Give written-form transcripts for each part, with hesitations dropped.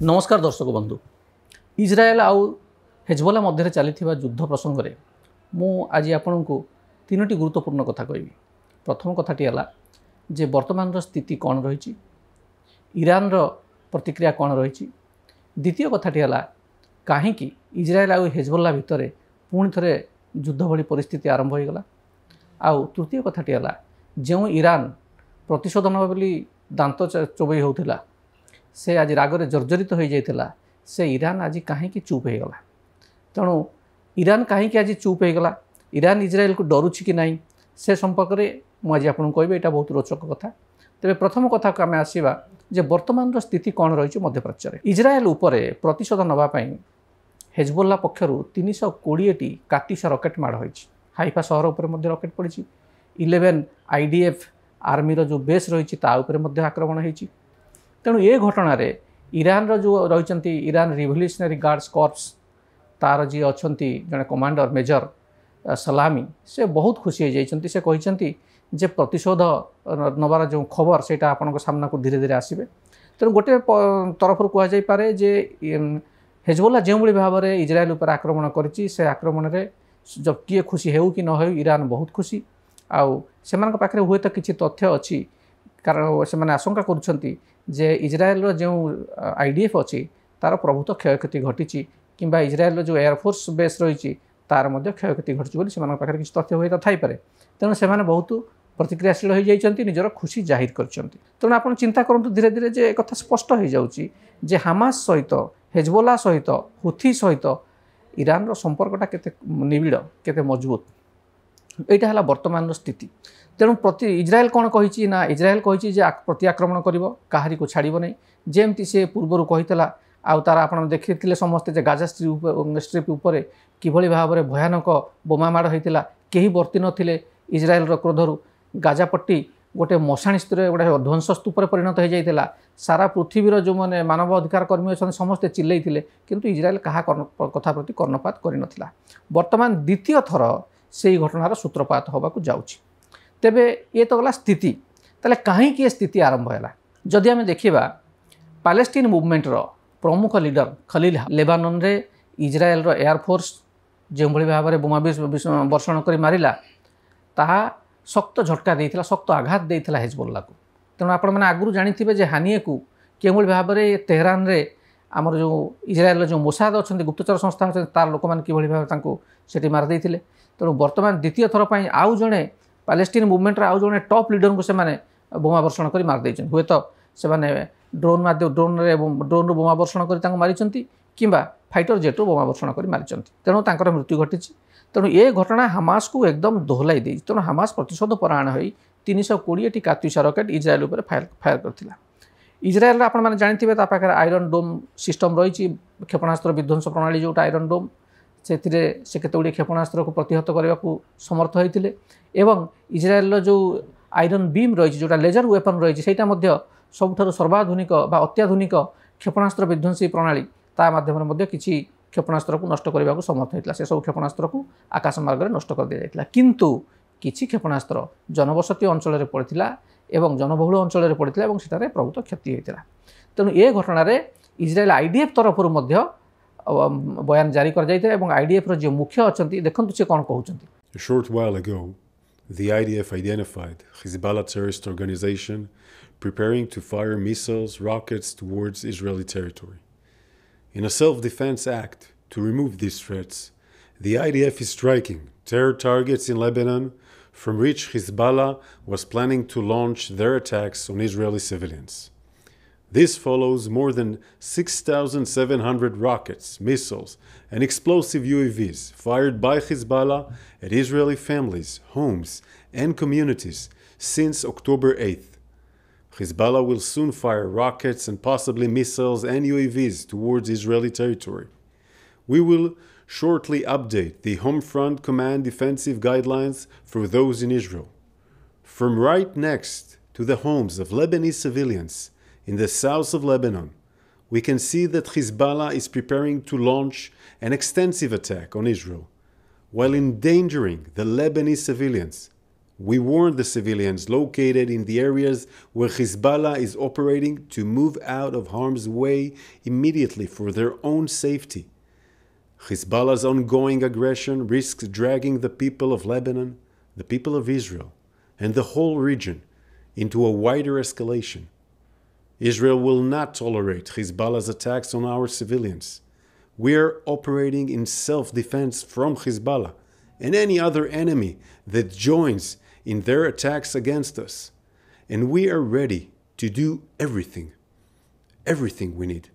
नमस्कार दर्शक बंधु इजराएल आउ हेजबोला मध्य चली युद्ध प्रसंग में मु आज आपण को तीनोटी गुरुत्वपूर्ण कथा कहि। प्रथम कथाटी है जे वर्तमान स्थिति कौन रही, ईरान रो प्रतिक्रिया कौन रही। द्वितीय कथाटी है कहीं इजराएल आउ हेजबोला भितर पुणी थे युद्ध भली परिस्थिति आरंभ हो गला। आउ तृतीय कथाटी है जो ईरान प्रतिशोध नब बोली दांत चोबई होता से आज रागरे जर्जरित हो जाता से ईरान आज कहीं चुप हो गला। तेणु ईरान कहीं आज चुप हो गला, ईरान इजराएल को डरुछि कि नहीं से संपर्क में मुझे आपको कहबी। यहाँ बहुत रोचक कथा। तेरे प्रथम कथा को आम आसवा जे वर्तमान स्थिति कौन रही मध्य प्राच्य इजराएल उपर प्रतिशोध नापी हेजबोला पक्षर 320टी काटिसा रकेट माड़ हो। हाइफा सहर उपर रकेट पड़ी। 11 IDF आर्मी जो बेस रही आक्रमण होती। तेणु ये घटना ईरान रो जो रही ईरान रिवोल्यूशनरी गार्ड्स कॉर्प्स तार जी अच्छा जड़े कमांडर मेजर सलामी से बहुत खुशी हो जाती। से कहते जे प्रतिशोध नबार जो खबर से आपण सामना को धीरे धीरे आसबे। तेणु गोटे तरफ कहुपे जे हेजबोला जो भाव में इजराएल उपर आक्रमण करी से आक्रमण में जब किए खुशी हो कि न हो ईरान बहुत खुशी। आउ से पाखे हुए तो किसी तथ्य अच्छी कारण से आशंका करुँच जे इजराएल जो IDF अच्छी तार प्रभुत क्षयक्षति घटी कि इजराएल जो एयरफोर्स बेस रही तार क्षयक्षति घटी से किसी तथ्य हुए तो थाईपे। तेणु से बहुत प्रतिक्रियाशील हो जाती, निजर खुशी जाहिर कर। तेणु आप चिंता करूँ धीरे धीरे जे एक कथा स्पष्ट हो जाऊँगी जे हामास सहित हेजबोला सहित हुथी सहित ईरान रो संपर्कटा केते निबिड़ केते मजबूत यहाँ है वर्तमान स्थिति। तेणु प्रति इजराएल कौन कही ना इजराएल कही प्रति आक्रमण कर को छाड़ नहीं जमती सी पूर्वर कहीला। आउ तार आप देखते समस्ते जे गाजा स्ट्रिप उपर किभली भाव में भयानक बोमा माड़ होता कहीं वर्ती नथिले इजराएल क्रोधरू गाजापट्टी गोटे मशाणी स्तर गोटे ध्वंस स्तूपर परिणत हो जाता। सारा पृथ्वीर जो मैंने मानव अधिकार कर्मी अच्छा समस्ते चिल्लई किंतु इजराएल क्या कथा प्रति कर्णपात कर नथिला। वर्तमान द्वितीय थर से घटनार सूत्रपात होगा जाऊँगी। तेबे ये तो गला स्थिति ताले कहीं ये स्थिति आरंभ है। जदि आम देखा पैलेस्टाइन मूवमेंट रो प्रमुख लीडर खलील लेबानन रे इजराएल रो एयरफोर्स जो भाव में बोमा वर्षण कर मारिला ताहा शक्त झटका देता, शक्त आघात देता हेजबोला को। तेणु आपण मैंने आगुरी जानी जे हानिए को केवल भाव में तेहरान रे आमर जो इजराएल जो मोसाद अच्छा गुप्तचर संस्था अच्छा तार लोक मैंने किभली भाव से मारदे। तेणु वर्तमान द्वितीय थर पर आउ जड़े पैलेस्टाइन मूवमेंट आउ जड़े टॉप लीडर को से बोमा वर्षण कर मारदे। हुए तो से ड्रोन माध्यम ड्रोन रू बोमा वर्षण कर मारी कि फाइटर जेट्रु बोमा वर्षण कर मारी। तेणु तांकर मृत्यु घटी। तेणु ये घटना हामास को एकदम दोहलाई दे। तेणु हामास प्रतिशोध परायण हो 320टी कात्युषा रकेट इजराएल उपर फायर करथिला। इजराएल आप जानते पाखे आयरन डोम सिस्टम रही क्षेपणास्त्र विध्वंस प्रणाली जोटा आयरन डोम से केतगुड़ी क्षेपणास्त्र को प्रतिहत करने को समर्थ होते। एवं इजराएल जो आयरन बीम रही जोटा लेजर वेपन रही से सबुठ सर्वाधुनिक अत्याधुनिक क्षेपणास्त्र विध्वंसी प्रणाली ता माध्यम किसी क्षेपणास्त्र को नष्ट करने को समर्थ होता। से सब क्षेपणास्त्र को आकाश मार्ग में नष्ट कर दिया जाता। किंतु किसी क्षेपणास्त्र जनबसती अंचल पड़ता एवं जनबहुल अंचल पड़ता और सेठारे प्रभुत क्षति होता। तेणु ये घटना इजराएल IDF तरफ बयान जारी कर जाइए और IDF रो जो मुख्य अच्छा देखो से कौन कहते। A short while ago, the IDF identified Hezbollah terrorist organization preparing to fire missiles, rockets towards Israeli territory. In a self-defense act to remove these threats, the IDF is striking terror targets in Lebanon from which Hezbollah was planning to launch their attacks on Israeli civilians. This follows more than 6,700 rockets, missiles, and explosive UAVs fired by Hezbollah at Israeli families, homes, and communities since October 8th. Hezbollah will soon fire rockets and possibly missiles and UAVs towards Israeli territory. We will shortly update the Home Front Command defensive guidelines for those in Israel. From right next to the homes of Lebanese civilians in the south of Lebanon, we can see that Hezbollah is preparing to launch an extensive attack on Israel while endangering the Lebanese civilians. We warned the civilians located in the areas where Hezbollah is operating to move out of harm's way immediately for their own safety. Hezbollah's ongoing aggression risks dragging the people of Lebanon, the people of Israel, and the whole region into a wider escalation. Israel will not tolerate Hezbollah's attacks on our civilians. We are operating in self-defense from Hezbollah and any other enemy that joins in their attacks against us. And we are ready to do everything we need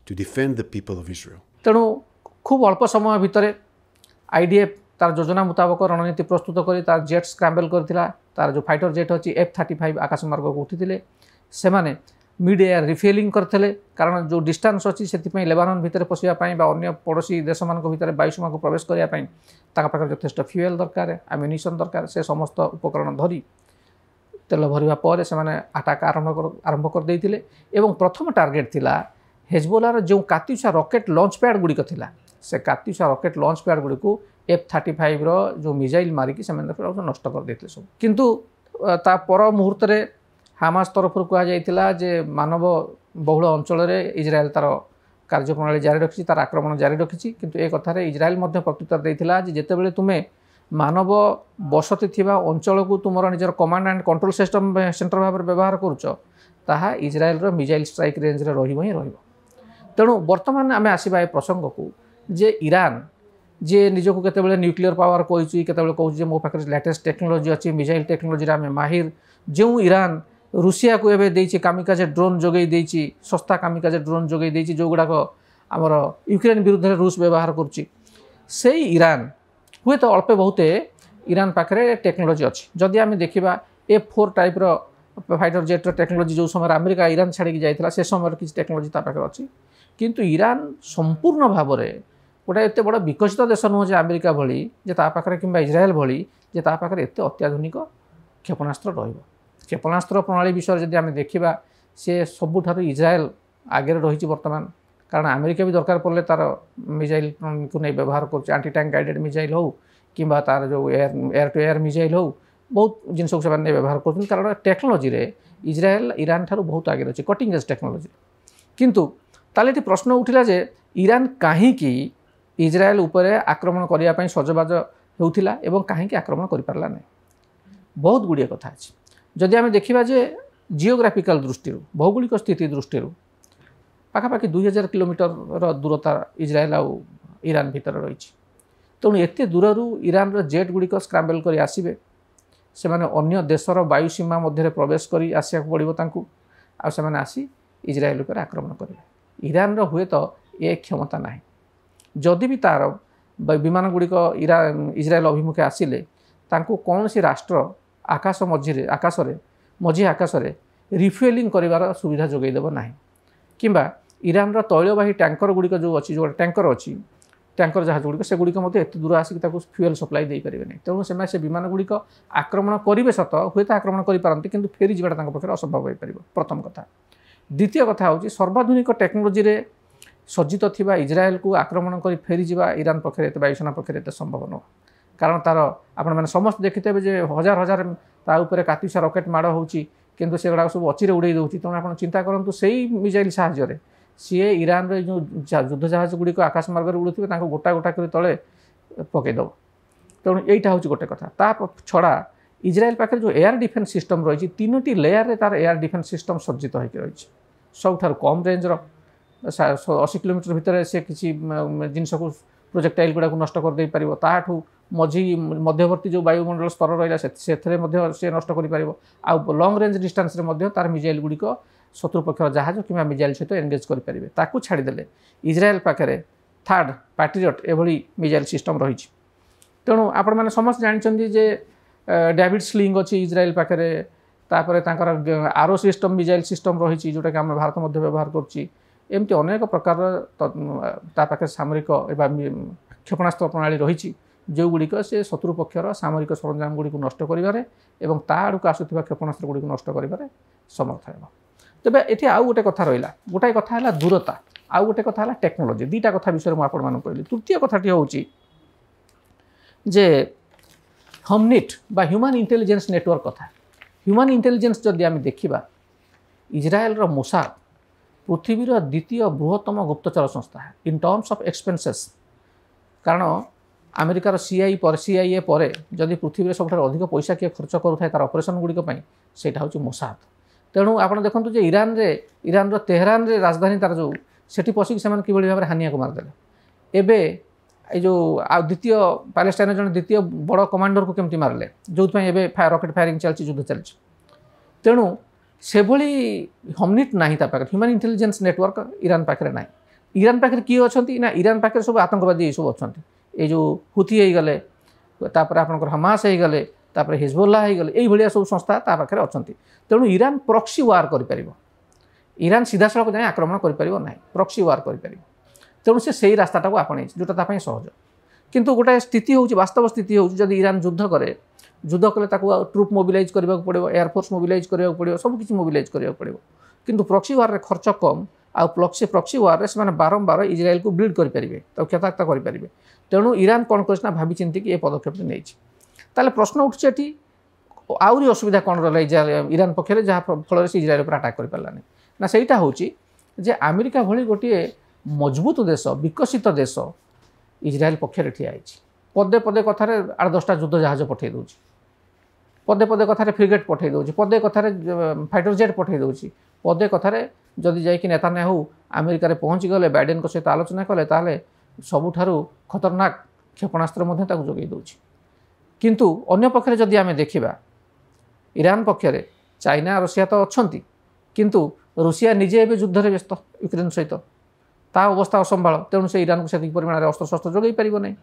to defend the people of Israel. ତେଣୁ खूब अल्प समय भितर IDF तार योजना मुताबक रणनीति प्रस्तुत करी तार जेट स्क्रैम्बल करथिला तार जो फाइटर जेट अछि F-35 आकाश मार्ग को उठिथिले सेमाने मिड एयर रिफिलिंग करथिले कारण जो डिस्टेंस अछि सेति पई लेबानन भितर पसिया पई बा अन्य पड़ोसी देश मान को भितर वायुसीमा को प्रवेश करिया पई ताका पाखर यथेष्ट फ्यूएल दरकार एम्युनिशन दरकार से समस्त उपकरण धरी तेल भरिबा पर से माने अटैक आरंभ कर देइथिले एवं प्रथम टार्गेट थिला हेजबोलार जो कात्युषा रॉकेट लॉन्च पैड गुडी थिला से कात्युषा रॉकेट लॉन्च पैड गुडी को F-35 रो जो मिसाइल मारिकी से नष्ट कर देथिले सब किंतु ता पर मुहूर्त रे हामास तरफ कह जाइथिला जे मानव बहुल अंचल रे इजराइल तार कार्यप्रणाली जारी रखी तार आक्रमण जारी रखी किंतु ए कथार इजराइल प्रत्युत्तर देइथिला जे जेतेबेले तुमे मानव बसति थिबा अंचल को तुमर निजर command and control system centre भाव व्यवहार करूछ ताहा इजराइल रो मिसाइल स्ट्राइक रेंज रे रहिबो ही रहिबो तेणु वर्तमान आमे आसीबा ए प्रसंग को जे ईरान जे निजको केतेबेले न्यूक्लियर पावर कहूँ केतेबेले कहूँ जे मो पाखे लेटेस्ट टेक्नोलोजी अच्छी मिसाइल टेक्नोलोजी आम माहिर जो ईरान रूसिया को एवं देइछि कामिकाजे ड्रोन जोगई देइछि सस्ता कामिकाजे ड्रोन जोगई देइछि जो गुड़ाक आमर यूक्रेन विरुद्ध में रूस व्यवहार करुच्ची से ईरान हुए तो अल्पे बहुते ईरान पाखे टेक्नोलोजी अच्छी जदि आम देखा F-4 टाइप रो फाइटर जेट टेक्नोलोजी जो समय अमेरिका ईरान छाड़ी जाइथिला से समय किसी टेक्नोलोजी ता पाखे अच्छी किंतु ईरान संपूर्ण भाव में गोटे एत बड़ विकसित देश नुह जे अमेरिका भली जे ता पाखे किंबा इजराइल भली जे ता पाखे एत अत्याधुनिक क्षेपणास्त्र रहिबो क्षेपणास्त्र प्रणाली विषय जब आम देखा सी सबुठार इजराइल आगे रही बर्तमान कारण अमेरिका भी दरकार पड़े तार मिसाइल को नहीं व्यवहार कर आंटी टैंक गाइडेड मिसाइल हो कि तार जो एयर टू एयर मिसाइल हो बहुत जिनस को नहीं व्यवहार कर कारण टेक्नोलोजी रे इजराइल ईरान ठार बहुत आगे अच्छे कटिंग एज टेक्नोलोजी किंतु ताले ये प्रश्न उठिला जे ईरान कहीं इजराइल उपरे आक्रमण करने सजबाज होउथिला एवं कहीं आक्रमण कर पारला नहीं बहुत गुड़िया कथा अच्छी जदि आम देखा जे जियोग्राफिकल दृष्टि भौगोलिक स्थिति दृष्टि पाखापाखि 2000 किलोमीटर दूरता इजराइल आउ ईरान भितर रही तेणु एत दूर ईरान जेट गुड़िक स्क्रैम्बल कर आसबे से अन्य देशर वायुसीमा मध्य प्रवेश कर आसिया पड़ो आसे आसी इजराइल पर आक्रमण करेंगे ईरान हुए तो ये क्षमता ना जदि भी तार विमान गुड़िक इजराइल अभिमुखे आसिले कौन सी राष्ट्र आकाश मझी आकाश रिफ्युएलिंग कर सुविधा जोगैदेव ना किंबा ईरान तैलवाही टैंकर गुड़िक जो अच्छी जो टैंकर अच्छी टैंकर जहाज गुड़िक से गुड़िक एत दूर आसिक फ्यूएल सप्लाई दे पारे नहीं तेणु से विमान गुड़िक आक्रमण करेंगे सत हुए तो आक्रमण करपारती किंतु फेरी जाटा पाखे असंभव हो पार प्रथम कथा द्वितीय कथा हूँ सर्वाधुनिक टेक्नोलोजी रे सज्जित थिबा इजराइल को आक्रमण कर फेरी जा ईरान पक्षर वायुसेना पक्षर एत संभव नुह कारण तार आपण मैंने समस्त देखिथे जे हजार हजार ताऊपर कात्युषा रॉकेट माड़ होची किंतु से गुड़ा सब अचिरे उड़े दूसरी तेणु आप चिंता करूँ से मिसाइल साहाय्य सी ईरान जो युद्ध जहाज गुड़िक आकाश मार्ग उड़ुवे गोटा गोटा कर तले पकईदेव तेणु यहीटा हूँ गोटे कथा ता छड़ा इजराइल पाखे जो एयर डिफेन्स सिस्टम रही 3टी लेयर तार एयर डिफेन्स सिस्टम सज्जित होकर रही सबुठ कम रेंजर 80 किलोमीटर भितर से किसी जिनस को प्रोजेक्टाइल गुड़ा नष्ट करदे पार ताठू मझी मध्यवर्ती जो वायुमंडल स्तर रहा से नष्ट कर आउ लंग रेंज डिस्टेंस रे तार मिसाइल गुड़िक शत्रुपक्ष जहाज कि मिसाइल सहित एंगेज करेंगे छाड़देले इजराइल पाखे थर्ड पैट्रियट एभली मिसाइल सिस्टम रही तेणु आपण मैंने समस्त जानते जे डेविड स्लिंग अच्छी इजराइल पाखे आरो सिस्टम मिसाइल सिस्टम रही जोटा कि आम भारत मध्य व्यवहार करमती अनेक प्रकार पाखे सामरिक क्षेपणास्त्र प्रणाली रही जो गुड़िक से शत्रुपक्षर सामरिक सरंजाम गुड़ी नष्ट करें आड़ को आसुवा क्षेपणास्त्र गुड़ी नष्ट कर समर्थ हो तेज ये आउ गोटे कथा रहा गोटाए कथा है दूरता आउ गोटे कथा है टेक्नोलोजी दुईटा कथा विषय मुझे कहली तृतीय कथाटी हूँ जे हमनिट बा ह्यूमन इंटेलिजेंस नेटवर्क कथा ह्यूमन इंटेलिजेंस जदि आम देखा इज्राएल मोसाद पृथ्वीर द्वितीय बृहत्तम गुप्तचर संस्था इन टर्म्स ऑफ एक्सपेंसेस कारण अमेरिकार CIA पर जदि पृथ्वी में सब अधिक पैसा किए खर्च करुए तार ऑपरेशन गुड़िक से मोसाद तेणु आप देखो जो ईरान तेहरान रे राजधानी तार जो सेठी पशिक से कि भाव में हानिया को मारदे एवं जो द्वितीय पैलेस्टाइन जन द्वितीय बड़ कमांडर को केमती मारे जो रॉकेट फायरिंग चलती युद्ध चलती तेणु से भली हमनिट ना ह्यूमन इंटेलिजेंस नेटवर्क ईरान पाखे ना ईरान पाखे किए अच्छा ना ईरान पाखे सब आतंकवादी सब अच्छा ये जो हुथी हो गले आपंकर हमास हो गले हिजबुल्लाह हो गले ये सब संस्था पाखे अच्छा तेणु ईरान प्रॉक्सी वार कर ईरान सीधा सड़क जाए आक्रमण कर ना प्रॉक्सी वार कर तेणु से रास्ता को आपणे जोटा सहज किंतु गोटे स्थिति हो वास्तव स्थिति हो ईरान युद्ध करे कले ट्रुप मोबिलाइज करने को पड़ो एयरफोर्स मोबिलाइज करने पड़ो सबकि मोबिलाइज करने पड़ो किंतु प्रॉक्सी वार रे खर्च कम आ प्रॉक्सी वार से बारंबार इज्राएल को बिल्ड करेंगे क्षताक्त करेंगे तेणु ईरान कौन कर भावी चिंतिक ये पदक्षेप नहीं ताले प्रश्न उठुचे आहरी असुविधा कौन रहा ईरान पक्षर जहाँ फल से इज्राएल पर अटैक कर पारानी ना सहीटा हूँ जे अमेरिका भली गोटे मजबूत देश विकसित देश इज्राएल पक्षर ठिया पदे पदे कथार 8-10टा युद्ध जहाज पठे दूँ पदे पदे कथार फ्रिगेट पठे दूँ पदे कथार फाइटर जेट पठे दूँ पदे कथार जदि जाकि नेतान्याहू अमेरिका पहुँची गले बाइडेन सहित आलोचना कले ताले सबुठारु खतरनाक क्षेपणास्त्र जोगे दूँ किंतु अन्य पक्षरे जदि आमे देखिबा ईरान पक्षरे चाइना रशिया तो अच्छी किंतु रुषिया निजे एवं युद्ध में व्यस्त यूक्रेन सहित ता अवस्था असंभाल तेणु से ईरान को से परिमाण अस्त्र शस्त्र जोगे पार नहीं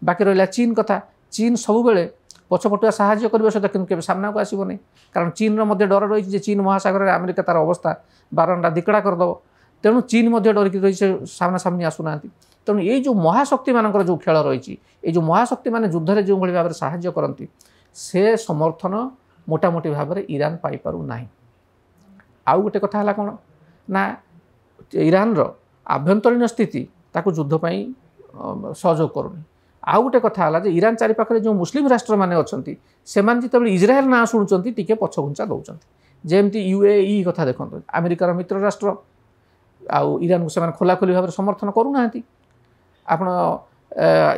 बाकी रहा चीन कथा चीन सबुबले पछपटुआ साहाय्य कर सहित कि सामना को आसब नहीं कारण चीन डर रही चीन महासागर में अमेरिका तार अवस्था बारंडा दिकड़ा करदेव तेणु चीन डरिक रही सामना सामनी आसुना तेणु ये जो महाशक्ति मानकर जो खेल रही ये जो महाशक्ति मान युद्ध में जो भाव में साहाय्य करती से समर्थन मोटामोटी भाव में ईरान पाइपारूना आउ गोटे कथा है कौन ना ईरान आभ्यंतरीण स्थिति ताकू युद्धपाई सहयोग करूनी आउ गोटे कथा है ईरान चारिपाखे जो मुस्लिम राष्ट्र मैंने अच्छा से जो इज्राएल ना शुणुंट टी पछघुंचा दौरान जमती UAE कथा देखो अमेरिकार मित्र राष्ट्र आउ ईरान को से खोलाखोली भाव में समर्थन करूना आप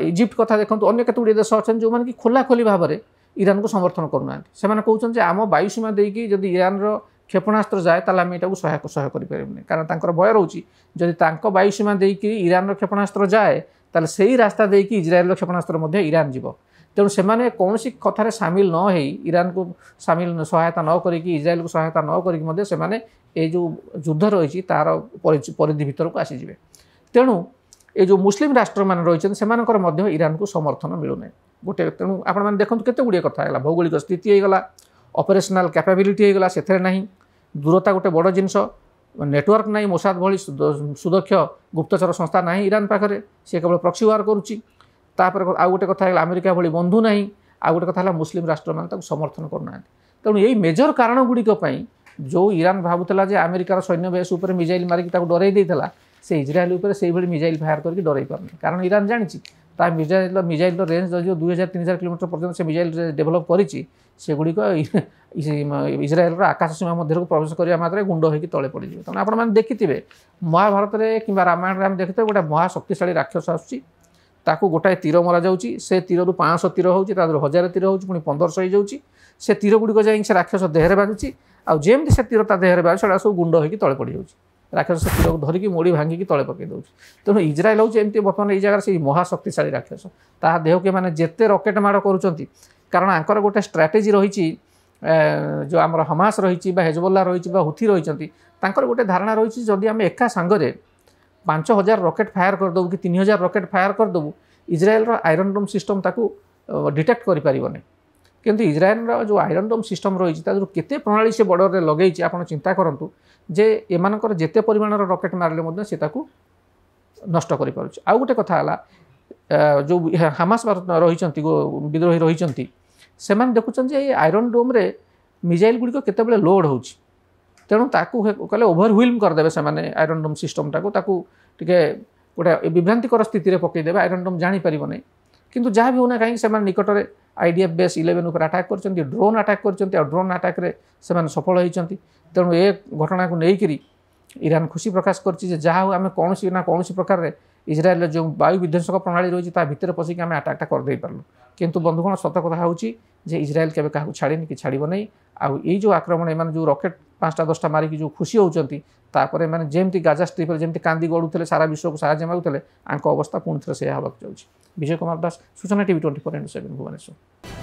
इजिप्ट कथा देखो अन्य केतुड़ी देश अच्छा जो मैंने कि खोलाखोली भाव में ईरान को समर्थन करूना से कहते आम वायुसीमा देकी जदि ईरान क्षेपणास्त्र जाए ताल आम यहाँ सहाय करें कारण भय रोचे जदि वायुसीमा देकी ईरान क्षेपणास्त्र जाए ताल से रास्ता देकी इज्राएल क्षेपणास्त्र ईरान जीव तेणु से कौन कथार सामिल न हो ईरान को सामिल सहायता न करी इज्राएल को सहायता न करी जो युद्ध रही तार परिधि भीतर को आसीजे तेणु ये जो मुस्लिम राष्ट्र मान रही से ईरान को समर्थन मिलूना गोटे तेणु आप देखो केते गुड़िए कथा है भौगोलिक स्थिति होगला ऑपरेशनल कैपेबिलिटी होगला से ना दूरता गोटे बड़ जिनस नेटवर्क ना मोसाद भली सुदक्ष गुप्तचर संस्था ना ईरान पाखे सी केवल प्रॉक्सी वार करुच्ची आउ गोटे कथा है अमेरिका भली बंधु ना आउ गोटे कथा है मुस्लिम राष्ट्र मान समर्थन करना तेणु यही मेजर कारण गुड़िक जो ईरान भावुला अमेरिकार सैन्य बेस उपर मिजाइल मारिक डरई देता से इज्राएल उपर से मिजाइल फायर करके डरई पारनी कारण ईरान जानी मिजाइल रेंज जो 2000-3000 किलोमीटर पर्यटन से मिजाइल डेभलप करगुड़िक इज्राएल आकाश सीमा मध्य को प्रवेश करने मात्रे गुंड होकर तले पड़ जाए तेनाली आपने देखिए महाभारत में कि रामायण में देखते गोटे महाशक्तिशाली राक्षस आसूँ ताकू गोटाए तीर मरा जाऊँगी से तीर 500 तीर हो 1000 तीर हो 1500 हो से तीर गुड़िक जाए से राक्षस देहरे बाजुची आमती से तीर देहरे बाजू से सब गुंड होकर तले पड़ जाऊँगी राक्षस से तीर को धरिकी मोड़ी भांगिकी तले पकई दूँ तेणु इज्राएल हूँ एमती बर्तमान ये जगह से महाशक्तिशाली राक्षस ता देह के मैंने जिते रकेट माड़ करुँच कारण आंकर गोटे स्ट्राटेजी रही जो आम हमास रही हिजबुल्लाह रही हुथी रही गोटे धारणा रही जदि आम एका सांगरे 5000 रकेट फायर करदेबू कि 3000 रकेट फायर करदेबू इज्राएल आयरन डोम सिस्टम ताकू डिटेक्ट करें किंतु इज्राएल जो आयरन डोम सिस्टम रही केते प्रणाली से बॉर्डर लगे आप चिंता करूँ जे एमानकर जेते परिमाणर रकेट मारे से नष्ट कर पारुछि। आउ गोटे कथा है जो हामास रही विद्रोही रही से देखुं जे आयरन डोम रे मिजाइल गुड़िक केतेबेले लोड हो तेणु ताकू कहले ओभरव्हिल्म करदे से आयरन डोम सिस्टम टाकू टे गोटे विभ्रांतिकर स्थिति में पकईदे आयरन डोम जापर नहीं किंतु जहाँ भी होना कहीं निकट में IDF बेस 11 उपर अटैक कर ड्रोन अटैक कर ड्रोन अटैक रे से सफल होती तेणु ए घटना को लेकर ईरान खुशी प्रकाश कर जहाँ हो आम कौन ना कौन प्रकार इज्राएल जो वायु विध्वंसक प्रणाली रही है भितर पशिक आम अटैकटा करदे पार्लु किंतु बंधुगण सत कथा हूँ जे इज्राएल केबे क्या छाड़ी कि छाड़ नहीं आउ ये जो आक्रमण एम जो रकेट 5टा 10टा मारिकी जो खुशी होती मैंने जमी गाजा स्ट्रिप जमी कांदी गड़ुले सारा विश्व को साहय मागुले अवस्था पुणी थे से होगा विजय कुमार दास सूचना टीवी 24/7 भुवनेश्वर।